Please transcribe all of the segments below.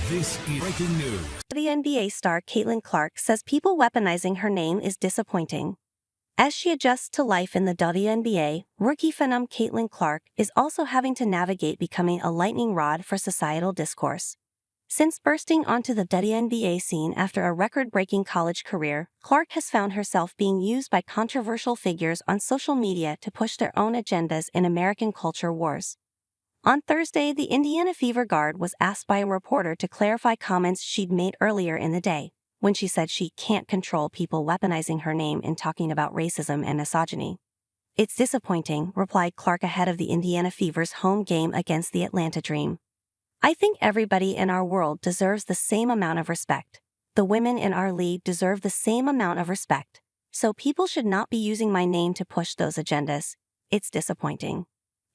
This is breaking news. WNBA star Caitlin Clark says people weaponizing her name is disappointing. As she adjusts to life in the WNBA, rookie phenom Caitlin Clark is also having to navigate becoming a lightning rod for societal discourse. Since bursting onto the WNBA scene after a record-breaking college career, Clark has found herself being used by controversial figures on social media to push their own agendas in American culture wars. On Thursday, the Indiana Fever guard was asked by a reporter to clarify comments she'd made earlier in the day, when she said she can't control people weaponizing her name in talking about racism and misogyny. "It's disappointing," replied Clark ahead of the Indiana Fever's home game against the Atlanta Dream. "I think everybody in our world deserves the same amount of respect. The women in our league deserve the same amount of respect. So people should not be using my name to push those agendas. It's disappointing.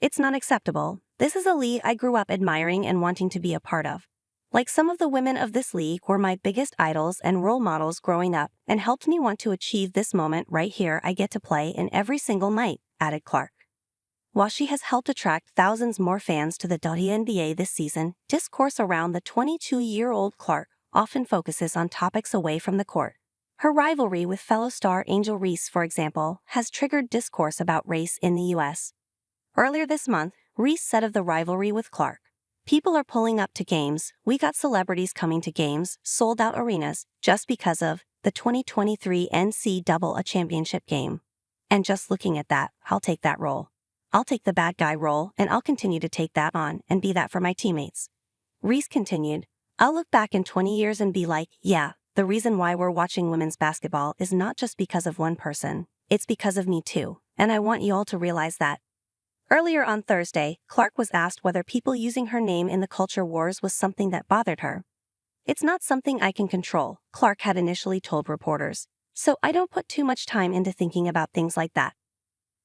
It's not acceptable. This is a league I grew up admiring and wanting to be a part of. Like some of the women of this league were my biggest idols and role models growing up and helped me want to achieve this moment right here I get to play in every single night," added Clark. While she has helped attract thousands more fans to the WNBA this season, discourse around the 22-year-old Clark often focuses on topics away from the court. Her rivalry with fellow star Angel Reese, for example, has triggered discourse about race in the U.S. Earlier this month, Reese said of the rivalry with Clark, "People are pulling up to games, we got celebrities coming to games, sold-out arenas, just because of the 2023 NCAA championship game. And just looking at that, I'll take that role. I'll take the bad guy role and I'll continue to take that on and be that for my teammates." Reese continued, "I'll look back in 20 years and be like, yeah, the reason why we're watching women's basketball is not just because of one person, it's because of me too, and I want you all to realize that." Earlier on Thursday, Clark was asked whether people using her name in the culture wars was something that bothered her. "It's not something I can control," Clark had initially told reporters, "so I don't put too much time into thinking about things like that."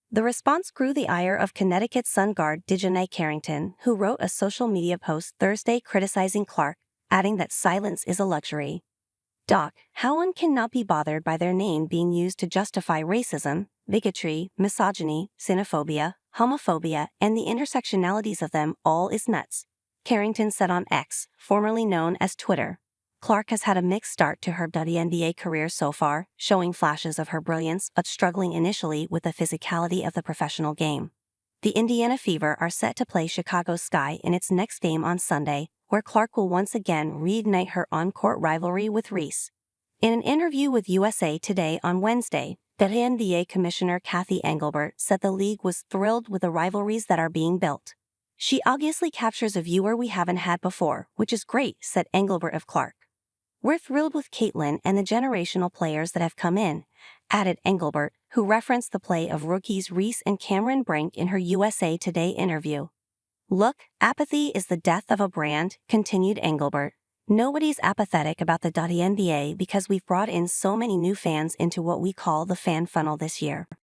The response grew the ire of Connecticut Sun guard Dejanay Carrington, who wrote a social media post Thursday criticizing Clark, adding that silence is a luxury. "Doc, how one cannot be bothered by their name being used to justify racism, bigotry, misogyny, xenophobia, homophobia, and the intersectionalities of them all is nuts," Carrington said on X, formerly known as Twitter. Clark has had a mixed start to her WNBA career so far, showing flashes of her brilliance but struggling initially with the physicality of the professional game. The Indiana Fever are set to play Chicago Sky in its next game on Sunday, where Clark will once again reignite her on-court rivalry with Reese. In an interview with USA Today on Wednesday, WNBA Commissioner Cathy Engelbert said the league was thrilled with the rivalries that are being built. "She obviously captures a viewer we haven't had before, which is great," said Engelbert of Clark. "We're thrilled with Caitlin and the generational players that have come in," added Engelbert, who referenced the play of rookies Reese and Cameron Brink in her USA Today interview. "Look, apathy is the death of a brand," continued Engelbert. "Nobody's apathetic about the WNBA because we've brought in so many new fans into what we call the fan funnel this year.